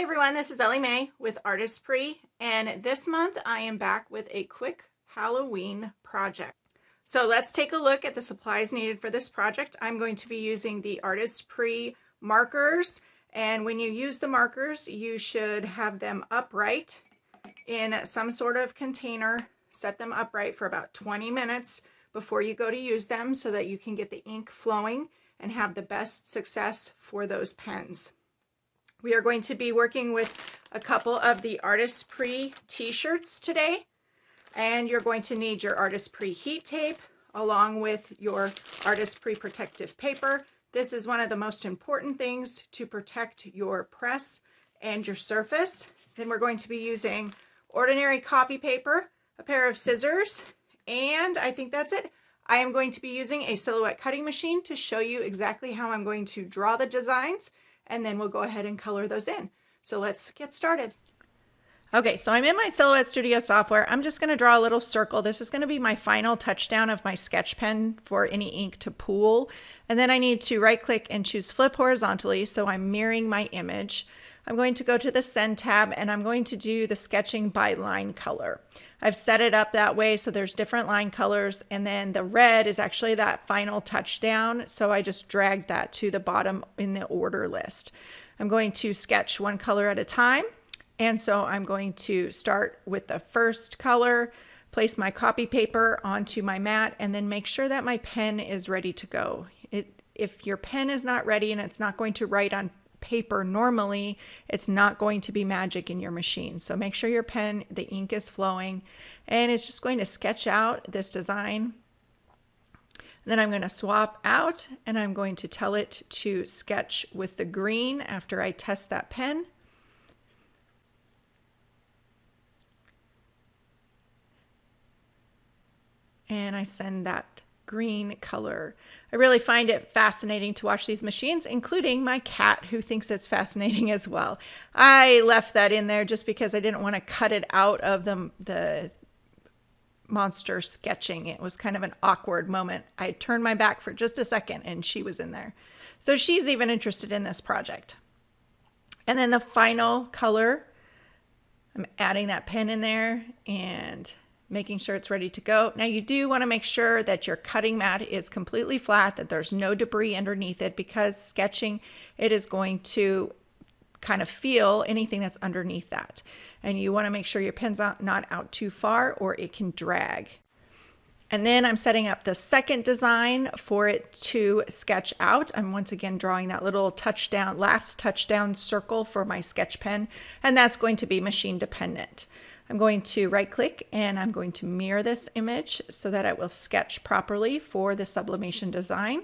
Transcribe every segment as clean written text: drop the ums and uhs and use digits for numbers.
Hi everyone, this is Ellie Mae with Artesprix, and this month I am back with a quick Halloween project. So let's take a look at the supplies needed for this project. I'm going to be using the Artesprix markers, and when you use the markers, you should have them upright in some sort of container. Set them upright for about 20 minutes before you go to use them so that you can get the ink flowing and have the best success for those pens. We are going to be working with a couple of the Artesprix t-shirts today, and you're going to need your Artesprix heat tape along with your Artesprix protective paper. This is one of the most important things to protect your press and your surface. Then we're going to be using ordinary copy paper, a pair of scissors, and I think that's it. I am going to be using a silhouette cutting machine to show you exactly how I'm going to draw the designs, and then we'll go ahead and color those in. So let's get started. Okay, so I'm in my Silhouette Studio software. I'm just going to draw a little circle. This is going to be my final touchdown of my sketch pen for any ink to pool. And then I need to right click and choose flip horizontally, so I'm mirroring my image. I'm going to go to the Send tab, and I'm going to do the sketching by line color. I've set it up that way so there's different line colors, and then the red is actually that final touchdown, so I just dragged that to the bottom in the order list. I'm going to sketch one color at a time, and so I'm going to start with the first color, place my copy paper onto my mat, and then make sure that my pen is ready to go. If your pen is not ready and it's not going to write on paper normally, it's not going to be magic in your machine. So make sure your pen, the ink is flowing, and it's just going to sketch out this design. Then I'm going to swap out, and I'm going to tell it to sketch with the green after I test that pen. And I send that green color. I really find it fascinating to watch these machines, including my cat, who thinks it's fascinating as well. I left that in there just because I didn't want to cut it out of the monster sketching. It was kind of an awkward moment. I turned my back for just a second and she was in there. So she's even interested in this project. And then the final color, I'm adding that pen in there and making sure it's ready to go. Now you do want to make sure that your cutting mat is completely flat, that there's no debris underneath it, because sketching, it is going to kind of feel anything that's underneath that. And you want to make sure your pen's not out too far or it can drag. And then I'm setting up the second design for it to sketch out. I'm once again drawing that little touchdown, last touchdown circle for my sketch pen, and that's going to be machine dependent. I'm going to right click and I'm going to mirror this image so that it will sketch properly for the sublimation design.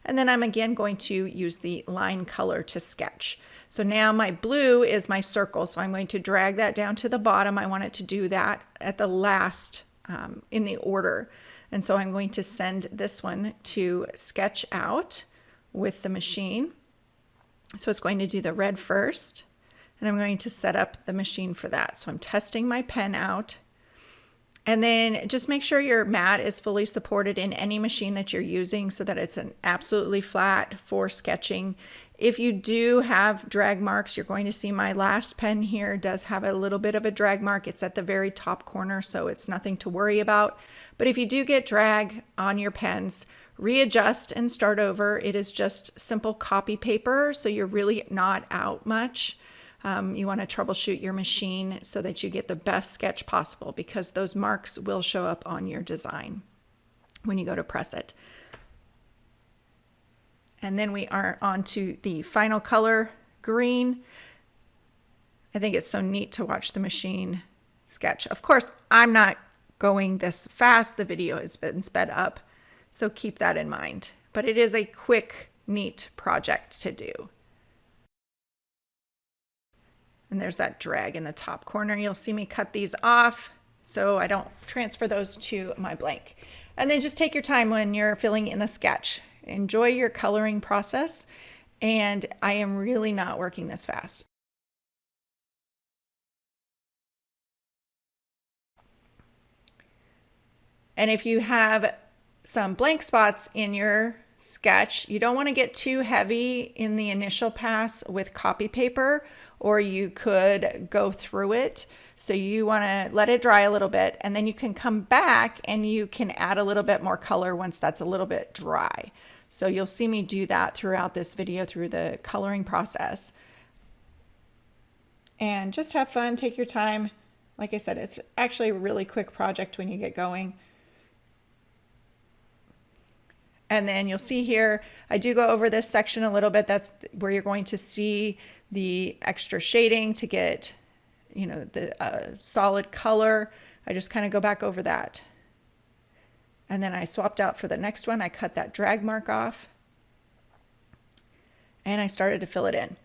And then I'm again going to use the line color to sketch. So now my blue is my circle, so I'm going to drag that down to the bottom. I want it to do that at the last in the order. And so I'm going to send this one to sketch out with the machine. So it's going to do the red first. And I'm going to set up the machine for that. So I'm testing my pen out. And then just make sure your mat is fully supported in any machine that you're using so that it's an absolutely flat for sketching. If you do have drag marks, you're going to see my last pen here does have a little bit of a drag mark. It's at the very top corner, so it's nothing to worry about. But if you do get drag on your pens, readjust and start over. It is just simple copy paper, so you're really not out much. You want to troubleshoot your machine so that you get the best sketch possible, because those marks will show up on your design when you go to press it. And then we are on to the final color, green. I think it's so neat to watch the machine sketch. Of course, I'm not going this fast. The video has been sped up, so keep that in mind. But it is a quick, neat project to do. And there's that drag in the top corner. You'll see me cut these off so I don't transfer those to my blank. And then just take your time when you're filling in the sketch. Enjoy your coloring process, and I am really not working this fast. And if you have some blank spots in your sketch, you don't want to get too heavy in the initial pass with copy paper, or you could go through it. So you want to let it dry a little bit, and then you can come back and you can add a little bit more color once that's a little bit dry. So you'll see me do that throughout this video through the coloring process. And just have fun, take your time. Like I said, it's actually a really quick project when you get going. And then you'll see here, I do go over this section a little bit. That's where you're going to see the extra shading to get, you know, the solid color. I just kind of go back over that. And then I swapped out for the next one. I cut that drag mark off and I started to fill it in.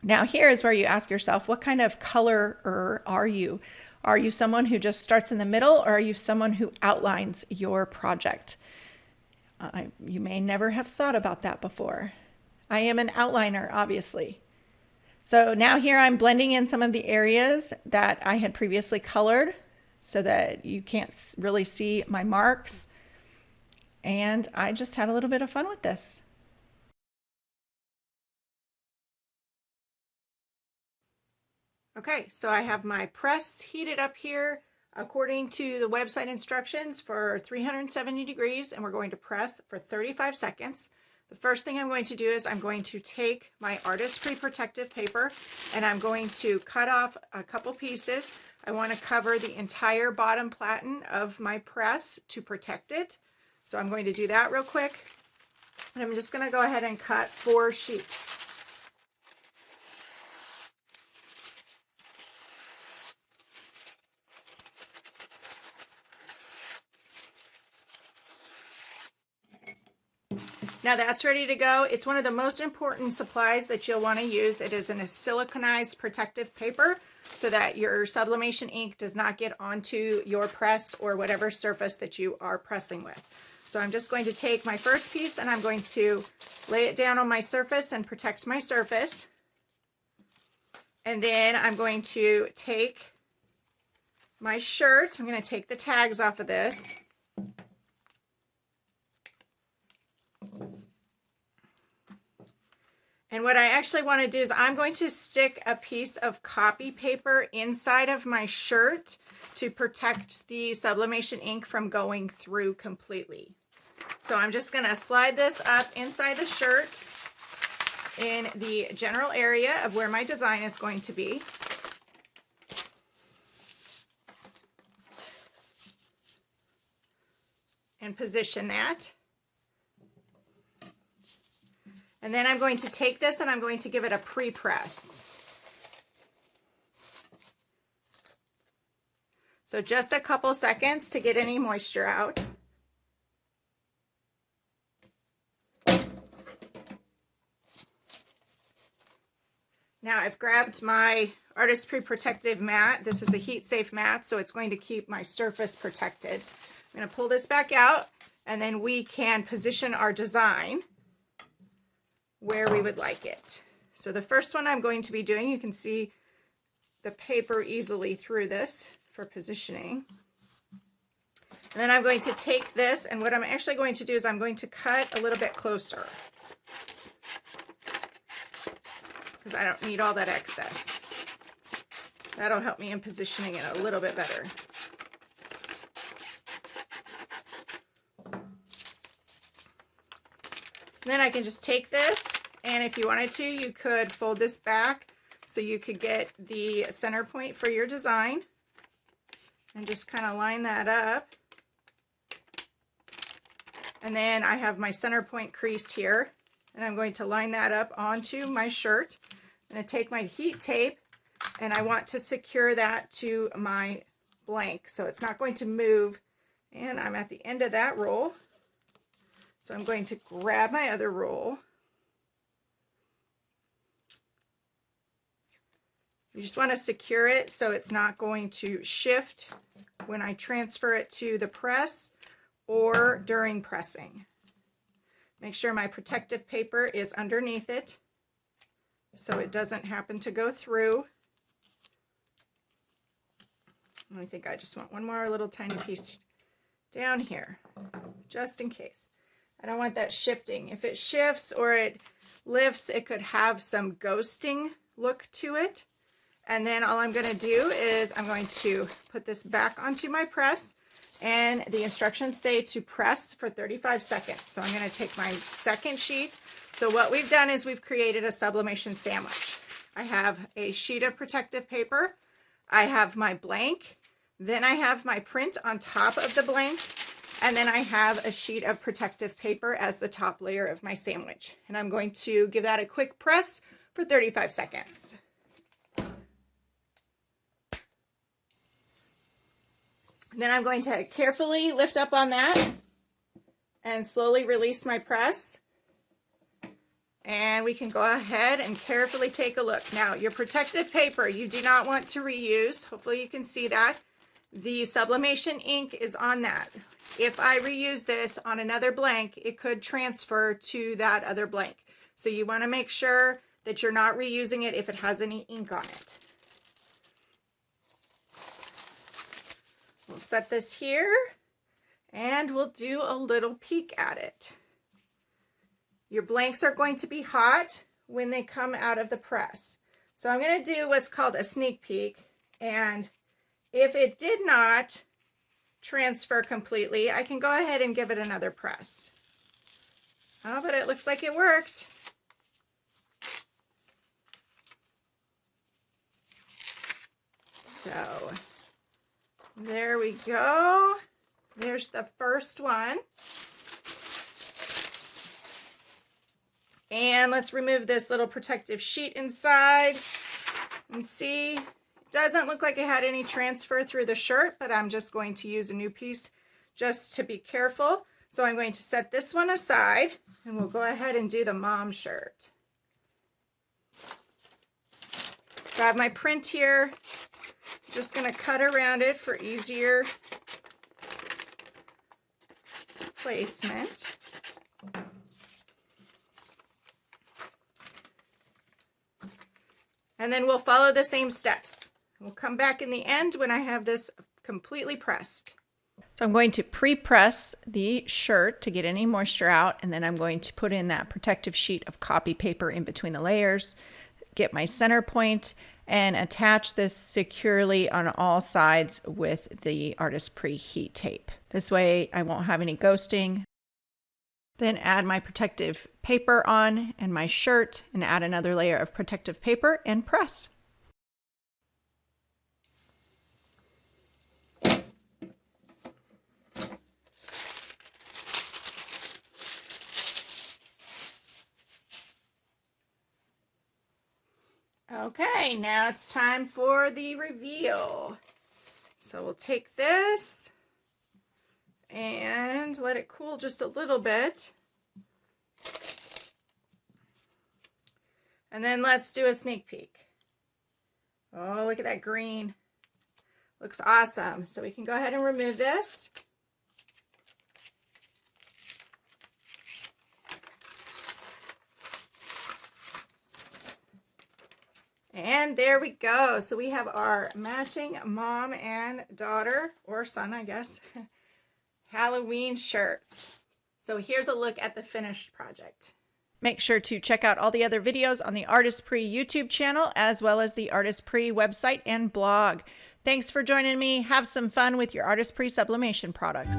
Now here is where you ask yourself, what kind of colorer are you? Are you someone who just starts in the middle, or are you someone who outlines your project? You may never have thought about that before. I am an outliner, obviously. So now here I'm blending in some of the areas that I had previously colored so that you can't really see my marks. And I just had a little bit of fun with this. Okay, so I have my press heated up here according to the website instructions for 370 degrees, and we're going to press for 35 seconds. The first thing I'm going to do is I'm going to take my Artesprix protective paper and I'm going to cut off a couple pieces. I want to cover the entire bottom platen of my press to protect it. So I'm going to do that real quick. And I'm just going to go ahead and cut 4 sheets. Now that's ready to go. It's one of the most important supplies that you'll want to use. It is a siliconized protective paper so that your sublimation ink does not get onto your press or whatever surface that you are pressing with. So I'm just going to take my first piece and I'm going to lay it down on my surface and protect my surface. And then I'm going to take my shirt. I'm going to take the tags off of this. And what I actually want to do is I'm going to stick a piece of copy paper inside of my shirt to protect the sublimation ink from going through completely. So I'm just going to slide this up inside the shirt in the general area of where my design is going to be. And position that. And then I'm going to take this and I'm going to give it a pre-press. So just a couple seconds to get any moisture out. Now I've grabbed my Artesprix protective mat. This is a heat-safe mat, so it's going to keep my surface protected. I'm going to pull this back out, and then we can position our design where we would like it. So the first one I'm going to be doing, you can see the paper easily through this for positioning. And then I'm going to take this, and what I'm actually going to do is I'm going to cut a little bit closer because I don't need all that excess. That'll help me in positioning it a little bit better. Then I can just take this, and if you wanted to, you could fold this back so you could get the center point for your design and just kind of line that up. And then I have my center point crease here, and I'm going to line that up onto my shirt. I'm going to take my heat tape, and I want to secure that to my blank so it's not going to move. And I'm at the end of that roll. So I'm going to grab my other roll. You just want to secure it so it's not going to shift when I transfer it to the press or during pressing. Make sure my protective paper is underneath it so it doesn't happen to go through. I think I just want one more little tiny piece down here, just in case. I don't want that shifting. If it shifts or it lifts, it could have some ghosting look to it. And then all I'm going to do is I'm going to put this back onto my press, and the instructions say to press for 35 seconds. So I'm going to take my second sheet. So what we've done is we've created a sublimation sandwich. I have a sheet of protective paper. I have my blank. Then I have my print on top of the blank. And then I have a sheet of protective paper as the top layer of my sandwich. And I'm going to give that a quick press for 35 seconds. Then I'm going to carefully lift up on that and slowly release my press. And we can go ahead and carefully take a look. Now, your protective paper, you do not want to reuse. Hopefully you can see that. The sublimation ink is on that. If I reuse this on another blank, it could transfer to that other blank. So you want to make sure that you're not reusing it if it has any ink on it. We'll set this here and we'll do a little peek at it. Your blanks are going to be hot when they come out of the press. So I'm going to do what's called a sneak peek, and if it did not transfer completely, I can go ahead and give it another press. Oh, but it looks like it worked. So there we go. There's the first one. And let's remove this little protective sheet inside and see. It doesn't look like it had any transfer through the shirt, but I'm just going to use a new piece just to be careful. So I'm going to set this one aside and we'll go ahead and do the mom shirt. So I have my print here. Just going to cut around it for easier placement. And then we'll follow the same steps. We'll come back in the end when I have this completely pressed. So I'm going to pre-press the shirt to get any moisture out, and then I'm going to put in that protective sheet of copy paper in between the layers, get my center point, and attach this securely on all sides with the Artesprix heat tape. This way I won't have any ghosting. Then add my protective paper on and my shirt, and add another layer of protective paper and press. Okay, now it's time for the reveal. So we'll take this and let it cool just a little bit. And then let's do a sneak peek. Oh, look at that green. Looks awesome. So we can go ahead and remove this. And there we go. So we have our matching mom and daughter, or son, I guess, Halloween shirts. So here's a look at the finished project. Make sure to check out all the other videos on the Artesprix YouTube channel, as well as the Artesprix website and blog. Thanks for joining me. Have some fun with your Artesprix sublimation products.